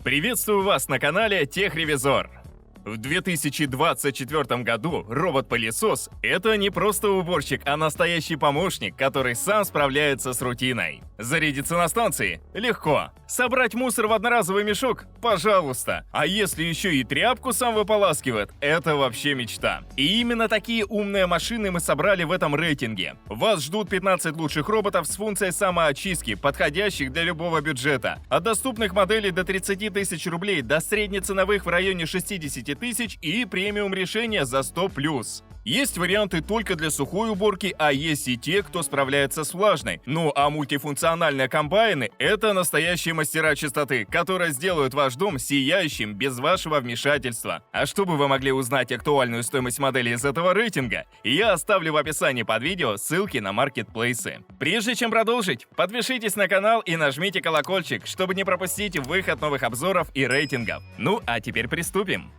Приветствую вас на канале Техревизор. В 2024 году робот-пылесос — это не просто уборщик, а настоящий помощник, который сам справляется с рутиной. Зарядиться на станции? Легко. Собрать мусор в одноразовый мешок? Пожалуйста. А если еще и тряпку сам выполаскивает? Это вообще мечта. И именно такие умные машины мы собрали в этом рейтинге. Вас ждут 15 лучших роботов с функцией самоочистки, подходящих для любого бюджета. От доступных моделей до 30 тысяч рублей до среднеценовых в районе 60 тысяч и премиум решения за 100+. Есть варианты только для сухой уборки, а есть и те, кто справляется с влажной. Ну а мультифункциональные комбайны — это настоящие мастера чистоты, которые сделают ваш дом сияющим без вашего вмешательства. А чтобы вы могли узнать актуальную стоимость модели из этого рейтинга, я оставлю в описании под видео ссылки на маркетплейсы. Прежде чем продолжить, подпишитесь на канал и нажмите колокольчик, чтобы не пропустить выход новых обзоров и рейтингов. Ну а теперь приступим.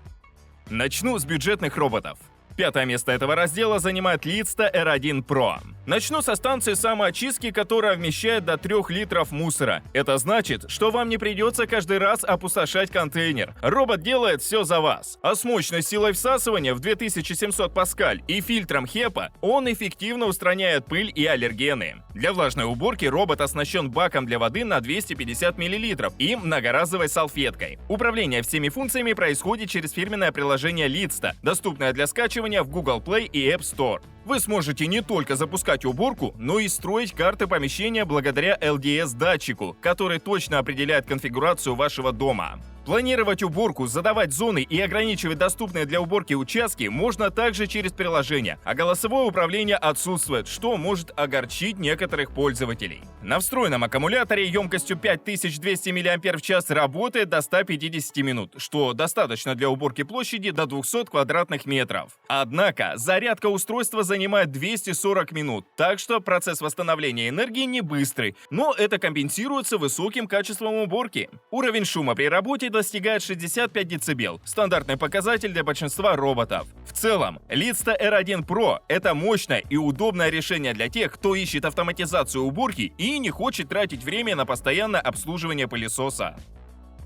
Начну с бюджетных роботов. Пятое место этого раздела занимает Litsta R1 Pro. Начну со станции самоочистки, которая вмещает до 3 литров мусора. Это значит, что вам не придется каждый раз опустошать контейнер. Робот делает все за вас. А с мощной силой всасывания в 2700 паскаль и фильтром HEPA он эффективно устраняет пыль и аллергены. Для влажной уборки робот оснащен баком для воды на 250 мл и многоразовой салфеткой. Управление всеми функциями происходит через фирменное приложение Litsta, доступное для скачивания в Google Play и App Store. Вы сможете не только запускать уборку, но и строить карты помещения благодаря LDS-датчику, который точно определяет конфигурацию вашего дома. Планировать уборку, задавать зоны и ограничивать доступные для уборки участки можно также через приложение, а голосовое управление отсутствует, что может огорчить некоторых пользователей. На встроенном аккумуляторе емкостью 5200 мАч работает до 150 минут, что достаточно для уборки площади до 200 квадратных метров. Однако зарядка устройства занимает 240 минут, так что процесс восстановления энергии не быстрый, но это компенсируется высоким качеством уборки. Уровень шума при работе достигает 65 дБ, стандартный показатель для большинства роботов. В целом, Litsta R1 Pro — это мощное и удобное решение для тех, кто ищет автоматизацию уборки и не хочет тратить время на постоянное обслуживание пылесоса.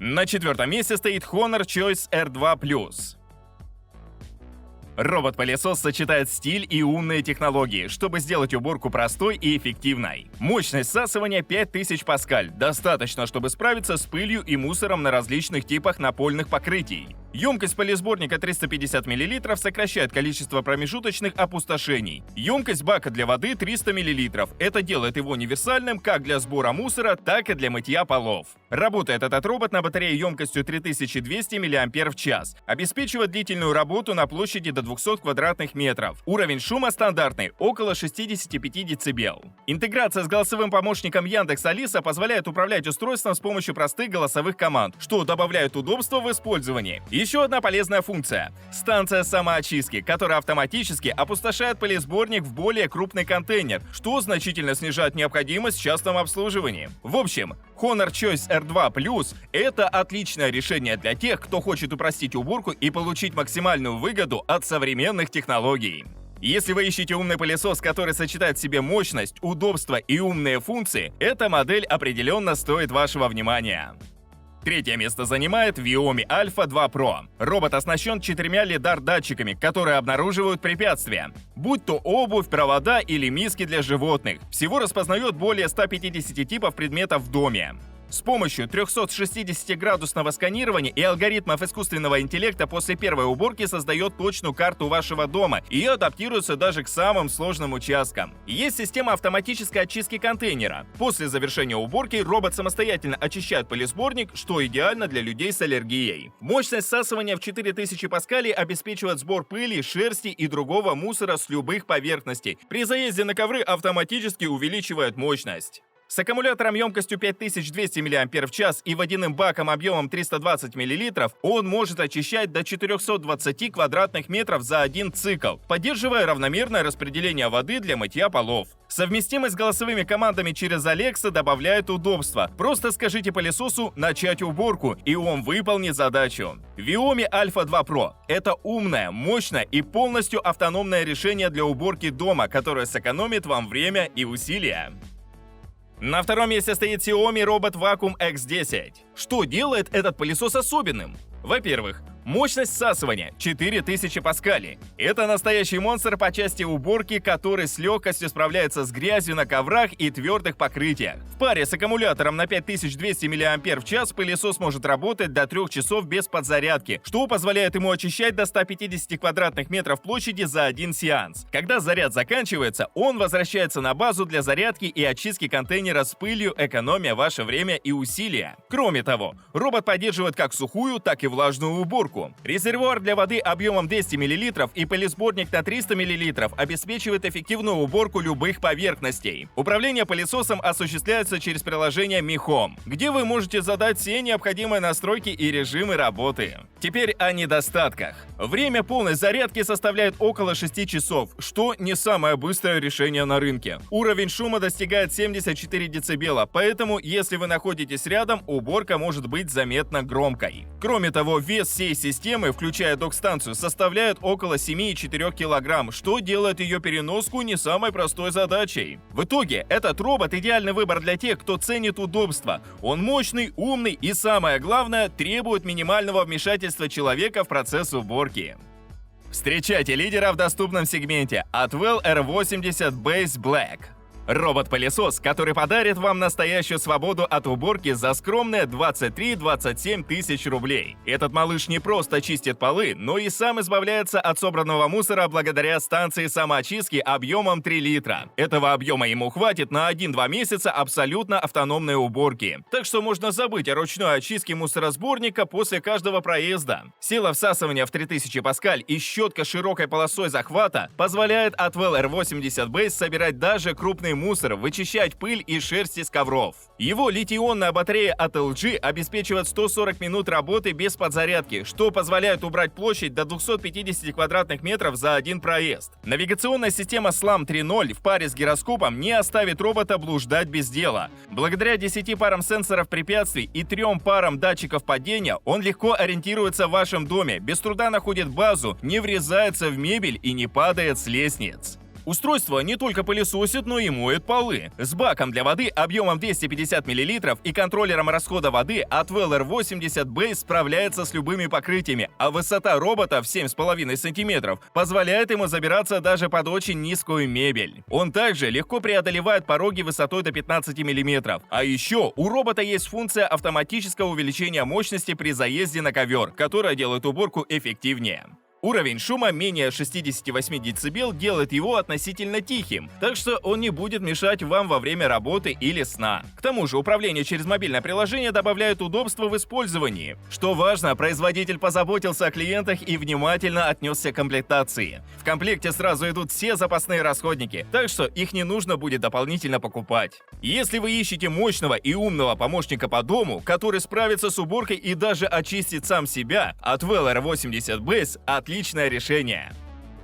На четвертом месте стоит Honor Choice R2+. Робот-пылесос сочетает стиль и умные технологии, чтобы сделать уборку простой и эффективной. Мощность всасывания 5000 паскаль, достаточно, чтобы справиться с пылью и мусором на различных типах напольных покрытий. Емкость пылесборника 350 мл сокращает количество промежуточных опустошений. Емкость бака для воды 300 мл. Это делает его универсальным как для сбора мусора, так и для мытья полов. Работает этот робот на батарее емкостью 3200 мАч. Обеспечивает длительную работу на площади до 200 квадратных метров. Уровень шума стандартный, около 65 дБ. Интеграция с голосовым помощником Яндекс.Алиса позволяет управлять устройством с помощью простых голосовых команд, что добавляет удобства в использовании. Еще одна полезная функция – станция самоочистки, которая автоматически опустошает пылесборник в более крупный контейнер, что значительно снижает необходимость в частном обслуживании. В общем, Honor Choice R2+ – это отличное решение для тех, кто хочет упростить уборку и получить максимальную выгоду от современных технологий. Если вы ищете умный пылесос, который сочетает в себе мощность, удобство и умные функции, эта модель определенно стоит вашего внимания. Третье место занимает Viomi Alpha 2 Pro. Робот оснащен 4 лидар-датчиками, которые обнаруживают препятствия, будь то обувь, провода или миски для животных. Всего распознает более 150 типов предметов в доме. С помощью 360-градусного сканирования и алгоритмов искусственного интеллекта после первой уборки создает точную карту вашего дома и адаптируется даже к самым сложным участкам. Есть система автоматической очистки контейнера. После завершения уборки робот самостоятельно очищает пылесборник, что идеально для людей с аллергией. Мощность всасывания в 4000 паскалей обеспечивает сбор пыли, шерсти и другого мусора с любых поверхностей. При заезде на ковры автоматически увеличивает мощность. С аккумулятором емкостью 5200 мАч и водяным баком объемом 320 мл он может очищать до 420 квадратных метров за один цикл, поддерживая равномерное распределение воды для мытья полов. Совместимость с голосовыми командами через Alexa добавляет удобства. Просто скажите пылесосу «начать уборку», и он выполнит задачу. Viomi Alpha 2 Pro – это умное, мощное и полностью автономное решение для уборки дома, которое сэкономит вам время и усилия. На втором месте стоит Xiaomi Robot Vacuum X10. Что делает этот пылесос особенным? Во-первых, мощность всасывания 4000 паскалей. Это настоящий монстр по части уборки, который с легкостью справляется с грязью на коврах и твердых покрытиях. В паре с аккумулятором на 5200 мАч пылесос может работать до 3 часов без подзарядки, что позволяет ему очищать до 150 квадратных метров площади за один сеанс. Когда заряд заканчивается, он возвращается на базу для зарядки и очистки контейнера с пылью, экономя ваше время и усилия. Кроме того, робот поддерживает как сухую, так и влажную уборку. Резервуар для воды объемом 200 мл и пылесборник на 300 мл обеспечивает эффективную уборку любых поверхностей. Управление пылесосом осуществляется через приложение Mi Home, где вы можете задать все необходимые настройки и режимы работы. Теперь о недостатках. Время полной зарядки составляет около 6 часов, что не самое быстрое решение на рынке. Уровень шума достигает 74 дБ, поэтому, если вы находитесь рядом, уборка может быть заметно громкой. Кроме того, вес всей системы, включая док-станцию, составляет около 7,4 кг, что делает ее переноску не самой простой задачей. В итоге, этот робот идеальный выбор для тех, кто ценит удобство. Он мощный, умный и, самое главное, требует минимального вмешательства человека в процесс уборки. Встречайте лидера в доступном сегменте Atwell R80 Base Black. Робот-пылесос, который подарит вам настоящую свободу от уборки за скромные 23-27 тысяч рублей. Этот малыш не просто чистит полы, но и сам избавляется от собранного мусора благодаря станции самоочистки объемом 3 литра. Этого объема ему хватит на 1-2 месяца абсолютно автономной уборки. Так что можно забыть о ручной очистке мусоросборника после каждого проезда. Сила всасывания в 3000 паскаль и щетка с широкой полосой захвата позволяет Atwell R80 Base собирать даже крупный мусор, вычищать пыль и шерсть из ковров. Его литий-ионная батарея от LG обеспечивает 140 минут работы без подзарядки, что позволяет убрать площадь до 250 квадратных метров за один проезд. Навигационная система SLAM 3.0 в паре с гироскопом не оставит робота блуждать без дела. Благодаря 10 парам сенсоров препятствий и 3 парам датчиков падения он легко ориентируется в вашем доме, без труда находит базу, не врезается в мебель и не падает с лестниц. Устройство не только пылесосит, но и моет полы. С баком для воды объемом 250 мл и контроллером расхода воды Atwell R80 Base справляется с любыми покрытиями, а высота робота в 7,5 см позволяет ему забираться даже под очень низкую мебель. Он также легко преодолевает пороги высотой до 15 мм. А еще у робота есть функция автоматического увеличения мощности при заезде на ковер, которая делает уборку эффективнее. Уровень шума менее 68 дБ делает его относительно тихим, так что он не будет мешать вам во время работы или сна. К тому же управление через мобильное приложение добавляет удобства в использовании. Что важно, производитель позаботился о клиентах и внимательно отнесся к комплектации. В комплекте сразу идут все запасные расходники, так что их не нужно будет дополнительно покупать. Если вы ищете мощного и умного помощника по дому, который справится с уборкой и даже очистит сам себя, Atwell R80 Base отличное решение.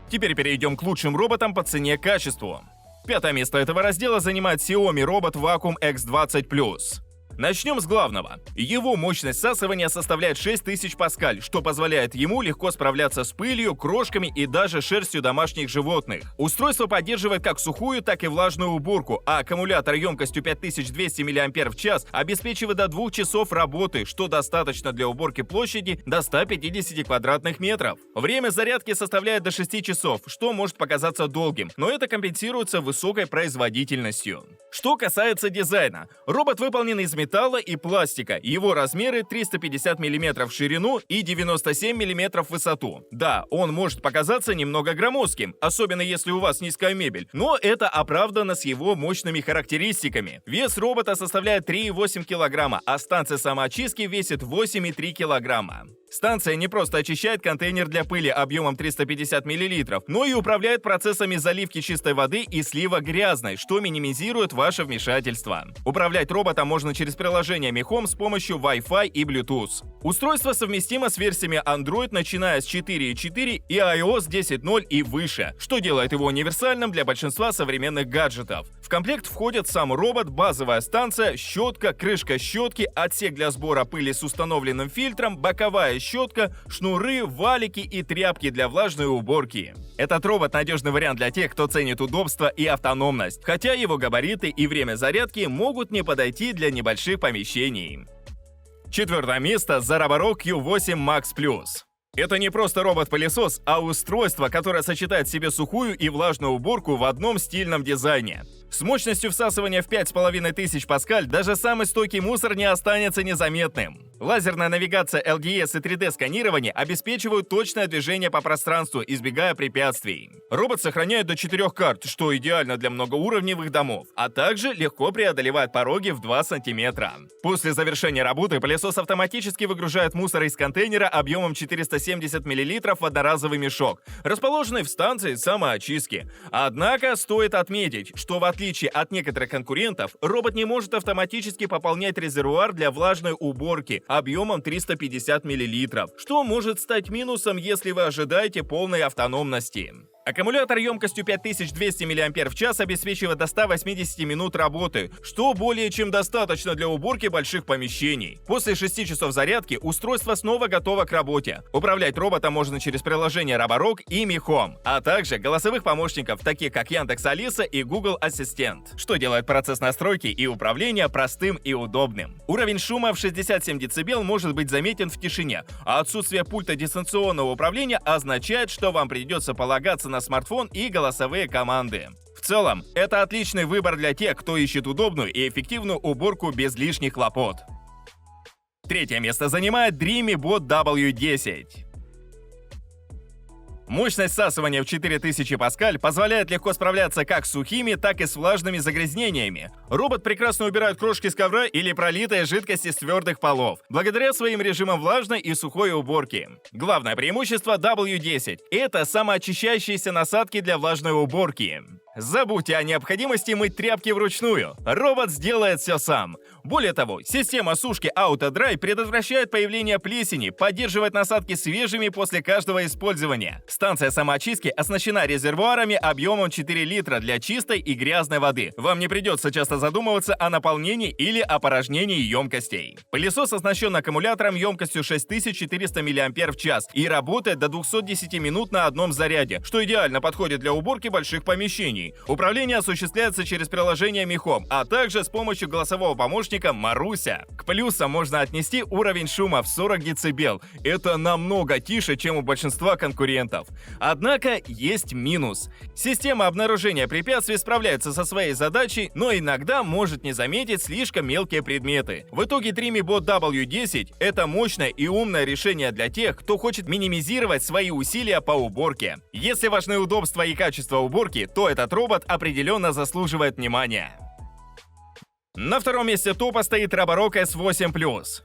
Теперь перейдем к лучшим роботам по цене-качеству. Пятое место этого раздела занимает Xiaomi Robot Vacuum X20+. Начнем с главного. Его мощность всасывания составляет 6000 паскаль, что позволяет ему легко справляться с пылью, крошками и даже шерстью домашних животных. Устройство поддерживает как сухую, так и влажную уборку, а аккумулятор емкостью 5200 мАч обеспечивает до 2 часов работы, что достаточно для уборки площади до 150 квадратных метров. Время зарядки составляет до 6 часов, что может показаться долгим, но это компенсируется высокой производительностью. Что касается дизайна, робот выполнен из металла и пластика. Его размеры 350 мм в ширину и 97 мм в высоту. Да, он может показаться немного громоздким, особенно если у вас низкая мебель, но это оправдано с его мощными характеристиками. Вес робота составляет 3,8 кг, а станция самоочистки весит 8,3 кг. Станция не просто очищает контейнер для пыли объемом 350 мл, но и управляет процессами заливки чистой воды и слива грязной, что минимизирует ваше вмешательство. Управлять роботом можно через приложение Mi Home с помощью Wi-Fi и Bluetooth. Устройство совместимо с версиями Android, начиная с 4.4 и iOS 10.0 и выше, что делает его универсальным для большинства современных гаджетов. В комплект входят сам робот, базовая станция, щетка, крышка щетки, отсек для сбора пыли с установленным фильтром, боковая щетка, шнуры, валики и тряпки для влажной уборки. Этот робот надежный вариант для тех, кто ценит удобство и автономность, хотя его габариты габариты и время зарядки могут не подойти для небольших помещений. Четвертое место за Roborock Q8 Max Plus. Это не просто робот-пылесос, а устройство, которое сочетает в себе сухую и влажную уборку в одном стильном дизайне. С мощностью всасывания в 5500 паскаль даже самый стойкий мусор не останется незаметным. Лазерная навигация LDS и 3D-сканирование обеспечивают точное движение по пространству, избегая препятствий. Робот сохраняет до 4 карт, что идеально для многоуровневых домов, а также легко преодолевает пороги в 2 сантиметра. После завершения работы пылесос автоматически выгружает мусор из контейнера объемом 470 мл в одноразовый мешок, расположенный в станции самоочистки. Однако стоит отметить, что в отличие от некоторых конкурентов, робот не может автоматически пополнять резервуар для влажной уборки объемом 350 мл, что может стать минусом, если вы ожидаете полной автономности. Аккумулятор емкостью 5200 мАч обеспечивает до 180 минут работы, что более чем достаточно для уборки больших помещений. После 6 часов зарядки устройство снова готово к работе. Управлять роботом можно через приложение Roborock и Mi Home, а также голосовых помощников, таких как Яндекс Алиса и Google Ассистент, что делает процесс настройки и управления простым и удобным. Уровень шума в 67 дБ может быть заметен в тишине, а отсутствие пульта дистанционного управления означает, что вам придется полагаться на смартфон и голосовые команды. В целом, это отличный выбор для тех, кто ищет удобную и эффективную уборку без лишних хлопот. Третье место занимает Dreamy Bot W10. Мощность всасывания в 4000 паскаль позволяет легко справляться как с сухими, так и с влажными загрязнениями. Робот прекрасно убирает крошки с ковра или пролитые жидкости с твердых полов, благодаря своим режимам влажной и сухой уборки. Главное преимущество W10 – это самоочищающиеся насадки для влажной уборки. Забудьте о необходимости мыть тряпки вручную. Робот сделает все сам. Более того, система сушки AutoDry предотвращает появление плесени, поддерживает насадки свежими после каждого использования. Станция самоочистки оснащена резервуарами объемом 4 литра для чистой и грязной воды. Вам не придется часто задумываться о наполнении или опорожнении емкостей. Пылесос оснащен аккумулятором емкостью 6400 мАч и работает до 210 минут на одном заряде, что идеально подходит для уборки больших помещений. Управление осуществляется через приложение Mi Home, а также с помощью голосового помощника Маруся. К плюсам можно отнести уровень шума в 40 дБ. Это намного тише, чем у большинства конкурентов. Однако есть минус. Система обнаружения препятствий справляется со своей задачей, но иногда может не заметить слишком мелкие предметы. В итоге Dreamy Bot W10 – это мощное и умное решение для тех, кто хочет минимизировать свои усилия по уборке. Если важны удобство и качество уборки, то этот робот определенно заслуживает внимания. На втором месте топа стоит Roborock S8 Plus.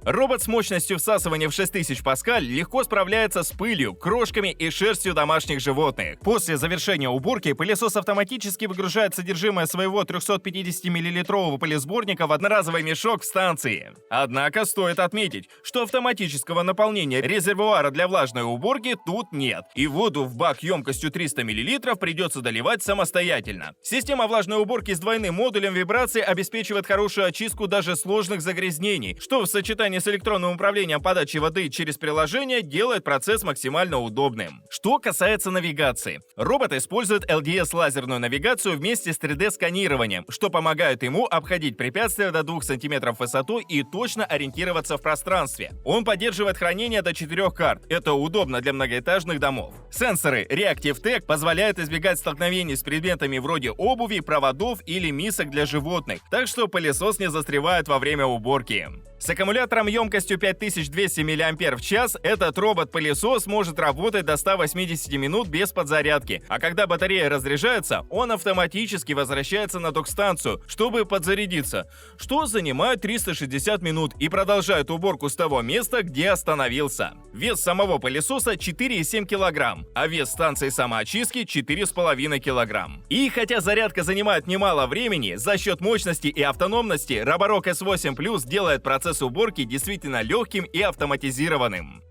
Робот с мощностью всасывания в 6000 паскаль легко справляется с пылью, крошками и шерстью домашних животных. После завершения уборки пылесос автоматически выгружает содержимое своего 350-мл пылесборника в одноразовый мешок в станции. Однако стоит отметить, что автоматического наполнения резервуара для влажной уборки тут нет, и воду в бак емкостью 300 мл придется доливать самостоятельно. Система влажной уборки с двойным модулем вибрации обеспечивает хорошую очистку даже сложных загрязнений, что в сочетании с электронным управлением подачи воды через приложение делает процесс максимально удобным. Что касается навигации. Робот использует LDS лазерную навигацию вместе с 3D-сканированием, что помогает ему обходить препятствия до 2 см в высоту и точно ориентироваться в пространстве. Он поддерживает хранение до 4 карт. Это удобно для многоэтажных домов. Сенсоры Reactive Tag позволяют избегать столкновений с предметами вроде обуви, проводов или мисок для животных, так что пылесос не застревает во время уборки. С аккумулятором емкостью 5200 мАч этот робот-пылесос может работать до 180 минут без подзарядки, а когда батарея разряжается, он автоматически возвращается на док-станцию, чтобы подзарядиться, что занимает 360 минут и продолжает уборку с того места, где остановился. Вес самого пылесоса 4,7 кг, а вес станции самоочистки 4,5 кг. И хотя зарядка занимает немало времени, за счет мощности и автономности Roborock S8 Plus делает процесс уборки действительно легким и автоматизированным.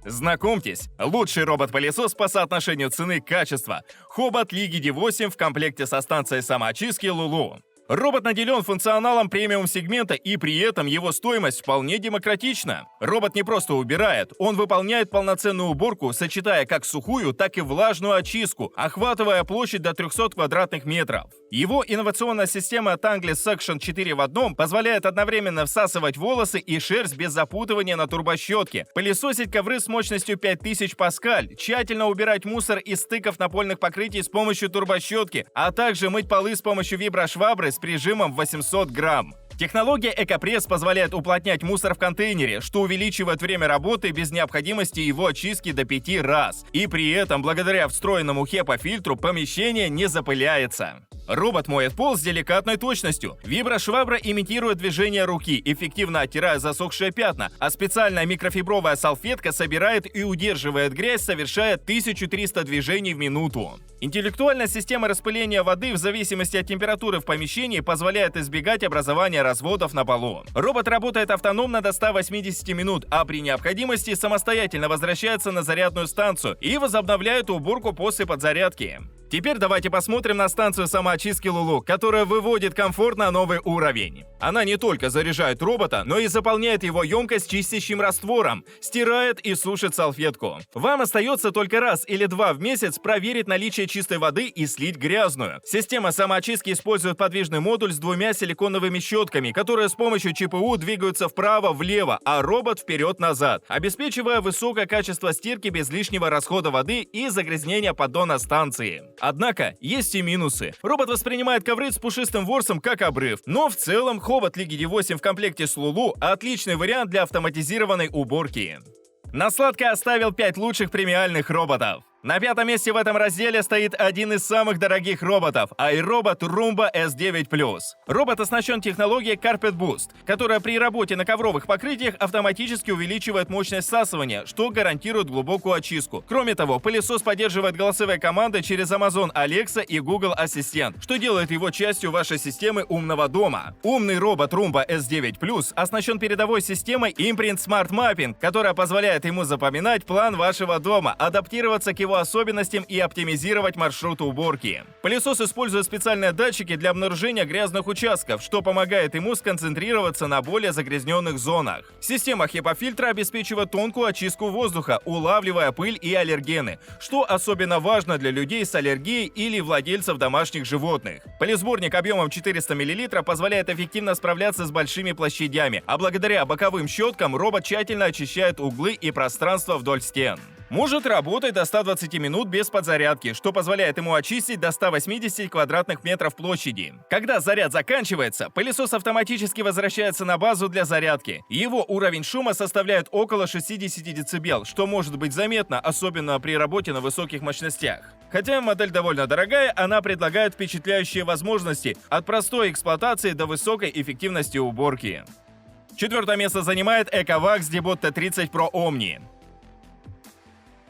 Знакомьтесь, лучший робот-пылесос по соотношению цены-качества – Hobot Ligi D8 в комплекте со станцией самоочистки Lulu. Робот наделен функционалом премиум-сегмента, и при этом его стоимость вполне демократична. Робот не просто убирает, он выполняет полноценную уборку, сочетая как сухую, так и влажную очистку, охватывая площадь до 300 квадратных метров. Его инновационная система Tangless Suction 4 в одном позволяет одновременно всасывать волосы и шерсть без запутывания на турбощетке, пылесосить ковры с мощностью 5000 паскаль, тщательно убирать мусор из стыков напольных покрытий с помощью турбощетки, а также мыть полы с помощью виброшвабры с прижимом 800 грамм. Технология Экопресс позволяет уплотнять мусор в контейнере, что увеличивает время работы без необходимости его очистки до 5 раз. И при этом, благодаря встроенному HEPA-фильтру, помещение не запыляется. Робот моет пол с деликатной точностью. Виброшвабра имитирует движение руки, эффективно оттирая засохшие пятна, а специальная микрофибровая салфетка собирает и удерживает грязь, совершая 1300 движений в минуту. Интеллектуальная система распыления воды в зависимости от температуры в помещении позволяет избегать образования разводов на полу. Робот работает автономно до 180 минут, а при необходимости самостоятельно возвращается на зарядную станцию и возобновляет уборку после подзарядки. Теперь давайте посмотрим на станцию самоочистки Lulu, которая выводит комфорт на новый уровень. Она не только заряжает робота, но и заполняет его емкость чистящим раствором, стирает и сушит салфетку. Вам остается только раз или два в месяц проверить наличие чистой воды и слить грязную. Система самоочистки использует подвижный модуль с двумя силиконовыми щетками, которые с помощью ЧПУ двигаются вправо-влево, а робот вперед-назад, обеспечивая высокое качество стирки без лишнего расхода воды и загрязнения поддона станции. Однако, есть и минусы. Робот воспринимает ковры с пушистым ворсом как обрыв, но в целом Хобот Legidy 8 в комплекте с Lulu отличный вариант для автоматизированной уборки. На сладкое оставил 5 лучших премиальных роботов. На пятом месте в этом разделе стоит один из самых дорогих роботов – iRobot Roomba S9+. Робот оснащен технологией Carpet Boost, которая при работе на ковровых покрытиях автоматически увеличивает мощность всасывания, что гарантирует глубокую очистку. Кроме того, пылесос поддерживает голосовые команды через Amazon Alexa и Google Ассистент, что делает его частью вашей системы умного дома. Умный робот Roomba S9+, оснащен передовой системой Imprint Smart Mapping, которая позволяет ему запоминать план вашего дома, адаптироваться к его особенностям и оптимизировать маршрут уборки. Пылесос использует специальные датчики для обнаружения грязных участков, что помогает ему сконцентрироваться на более загрязненных зонах. Система HEPA-фильтра обеспечивает тонкую очистку воздуха, улавливая пыль и аллергены, что особенно важно для людей с аллергией или владельцев домашних животных. Пылесборник объемом 400 мл позволяет эффективно справляться с большими площадями, а благодаря боковым щеткам робот тщательно очищает углы и пространство вдоль стен. Может работать до 120 минут без подзарядки, что позволяет ему очистить до 180 квадратных метров площади. Когда заряд заканчивается, пылесос автоматически возвращается на базу для зарядки. Его уровень шума составляет около 60 дБ, что может быть заметно, особенно при работе на высоких мощностях. Хотя модель довольно дорогая, она предлагает впечатляющие возможности от простой эксплуатации до высокой эффективности уборки. Четвертое место занимает EcoVax Debot T30 Pro Omni.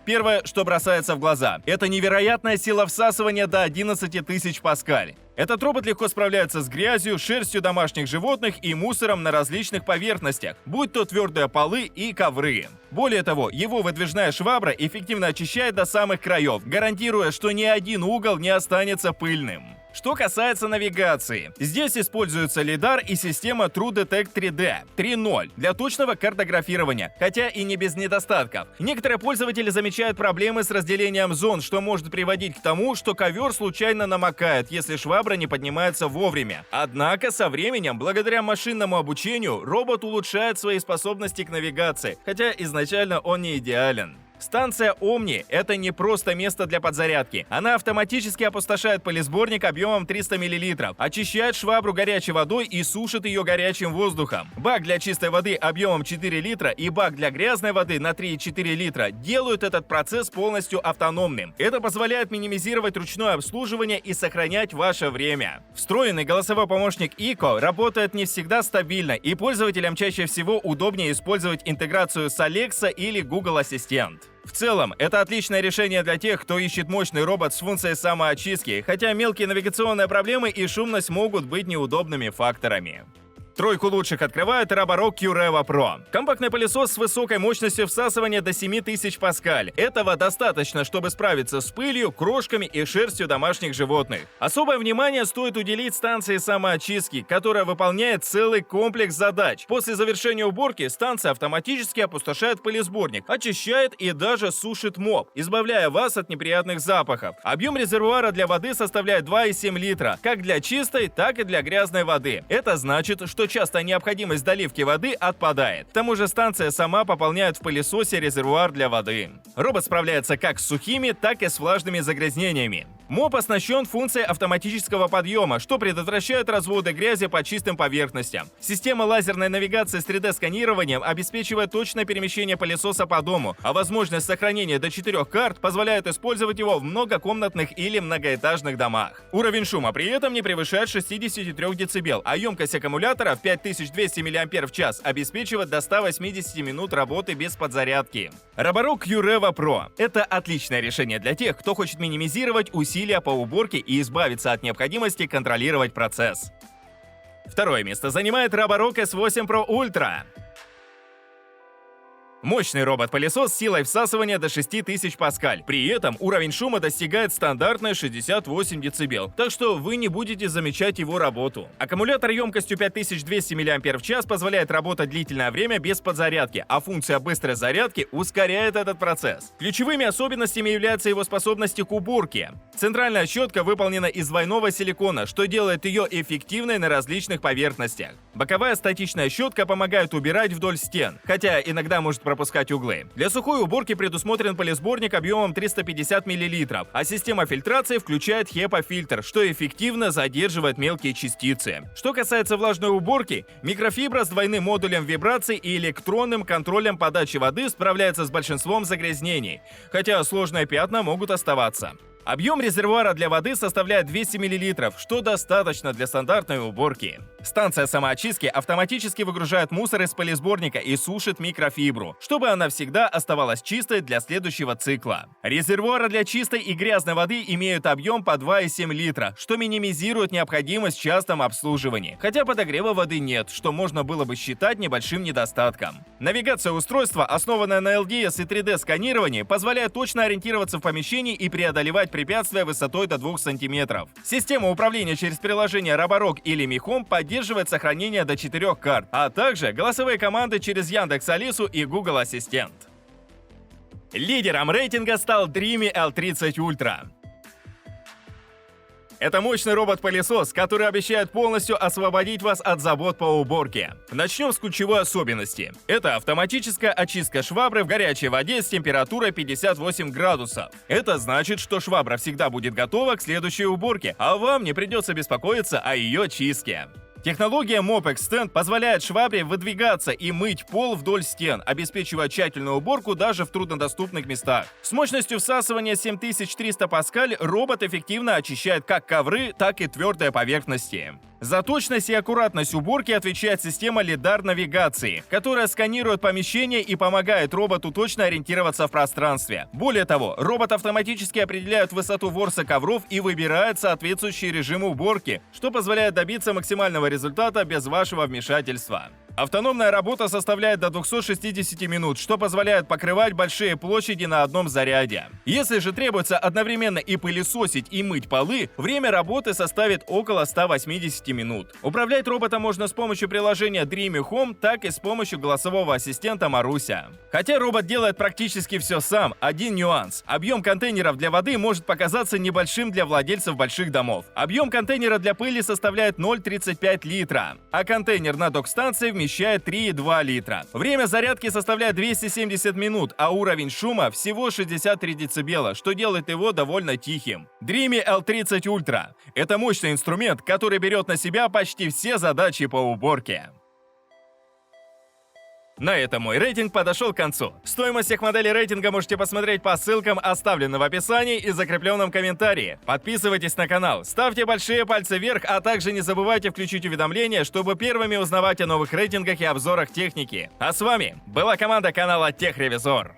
Первое, что бросается в глаза, это невероятная сила всасывания до 11 тысяч паскаль. Этот робот легко справляется с грязью, шерстью домашних животных и мусором на различных поверхностях, будь то твердые полы и ковры. Более того, его выдвижная швабра эффективно очищает до самых краев, гарантируя, что ни один угол не останется пыльным. Что касается навигации, здесь используется лидар и система TrueDetect 3D 3.0 для точного картографирования, хотя и не без недостатков. Некоторые пользователи замечают проблемы с разделением зон, что может приводить к тому, что ковер случайно намокает, если швабра не поднимается вовремя. Однако со временем, благодаря машинному обучению, робот улучшает свои способности к навигации, хотя изначально он не идеален. Станция Omni – это не просто место для подзарядки. Она автоматически опустошает пылесборник объемом 300 мл, очищает швабру горячей водой и сушит ее горячим воздухом. Бак для чистой воды объемом 4 литра и бак для грязной воды на 3,4 литра делают этот процесс полностью автономным. Это позволяет минимизировать ручное обслуживание и сохранять ваше время. Встроенный голосовой помощник Eco работает не всегда стабильно, и пользователям чаще всего удобнее использовать интеграцию с Alexa или Google Ассистент. В целом, это отличное решение для тех, кто ищет мощный робот с функцией самоочистки, хотя мелкие навигационные проблемы и шумность могут быть неудобными факторами. Тройку лучших открывает Roborock Cureva Pro. Компактный пылесос с высокой мощностью всасывания до 7000 паскаль. Этого достаточно, чтобы справиться с пылью, крошками и шерстью домашних животных. Особое внимание стоит уделить станции самоочистки, которая выполняет целый комплекс задач. После завершения уборки станция автоматически опустошает пылесборник, очищает и даже сушит моп, избавляя вас от неприятных запахов. Объем резервуара для воды составляет 2,7 литра, как для чистой, так и для грязной воды. Это значит, что часто необходимость доливки воды отпадает. К тому же станция сама пополняет в пылесосе резервуар для воды. Робот справляется как с сухими, так и с влажными загрязнениями. Моп оснащен функцией автоматического подъема, что предотвращает разводы грязи по чистым поверхностям. Система лазерной навигации с 3D-сканированием обеспечивает точное перемещение пылесоса по дому, а возможность сохранения до 4 карт позволяет использовать его в многокомнатных или многоэтажных домах. Уровень шума при этом не превышает 63 дБ, а емкость аккумулятора в 5200 мАч обеспечивает до 180 минут работы без подзарядки. Roborock Cureva Pro – это отличное решение для тех, кто хочет минимизировать усилия по уборке и избавиться от необходимости контролировать процесс. Второе место занимает Roborock S8 Pro Ultra. Мощный робот-пылесос с силой всасывания до 6000 паскаль. При этом уровень шума достигает стандартной 68 дБ, так что вы не будете замечать его работу. Аккумулятор емкостью 5200 мАч позволяет работать длительное время без подзарядки, а функция быстрой зарядки ускоряет этот процесс. Ключевыми особенностями являются его способности к уборке. Центральная щетка выполнена из двойного силикона, что делает ее эффективной на различных поверхностях. Боковая статичная щетка помогает убирать вдоль стен, хотя иногда может пропускать углы. Для сухой уборки предусмотрен пылесборник объемом 350 мл, а система фильтрации включает HEPA-фильтр, что эффективно задерживает мелкие частицы. Что касается влажной уборки, микрофибра с двойным модулем вибраций и электронным контролем подачи воды справляется с большинством загрязнений, хотя сложные пятна могут оставаться. Объем резервуара для воды составляет 200 мл, что достаточно для стандартной уборки. Станция самоочистки автоматически выгружает мусор из пылесборника и сушит микрофибру, чтобы она всегда оставалась чистой для следующего цикла. Резервуары для чистой и грязной воды имеют объем по 2,7 литра, что минимизирует необходимость в частом обслуживании, хотя подогрева воды нет, что можно было бы считать небольшим недостатком. Навигация устройства, основанная на LDS и 3D-сканировании, позволяет точно ориентироваться в помещении и преодолевать препятствия высотой до 2 см. Система управления через приложение Roborock или Mi Home поддерживает сохранение до 4 карт, а также голосовые команды через Яндекс.Алису и Google Ассистент. Лидером рейтинга стал Dreamy L30 Ultra. Это мощный робот-пылесос, который обещает полностью освободить вас от забот по уборке. Начнем с ключевой особенности. Это автоматическая очистка швабры в горячей воде с температурой 58 градусов. Это значит, что швабра всегда будет готова к следующей уборке, а вам не придется беспокоиться о ее чистке. Технология Mop Extend позволяет швабре выдвигаться и мыть пол вдоль стен, обеспечивая тщательную уборку даже в труднодоступных местах. С мощностью всасывания 7300 паскаль робот эффективно очищает как ковры, так и твердые поверхности. За точность и аккуратность уборки отвечает система лидар-навигации, которая сканирует помещение и помогает роботу точно ориентироваться в пространстве. Более того, робот автоматически определяет высоту ворса ковров и выбирает соответствующий режим уборки, что позволяет добиться максимального результата без вашего вмешательства. Автономная работа составляет до 260 минут, что позволяет покрывать большие площади на одном заряде. Если же требуется одновременно и пылесосить, и мыть полы, время работы составит около 180 минут. Управлять роботом можно с помощью приложения Dreamy Home, так и с помощью голосового ассистента Маруся. Хотя робот делает практически все сам, один нюанс. Объем контейнеров для воды может показаться небольшим для владельцев больших домов. Объем контейнера для пыли составляет 0,35 литра, а контейнер на док-станции вмещает 3,2 литра. Время зарядки составляет 270 минут, а уровень шума всего 63 дБ, что делает его довольно тихим. Dreamy L30 Ultra – это мощный инструмент, который берет на себя почти все задачи по уборке. На этом мой рейтинг подошел к концу. Стоимость всех моделей рейтинга можете посмотреть по ссылкам, оставленным в описании и закрепленном комментарии. Подписывайтесь на канал, ставьте большие пальцы вверх, а также не забывайте включить уведомления, чтобы первыми узнавать о новых рейтингах и обзорах техники. А с вами была команда канала Техревизор.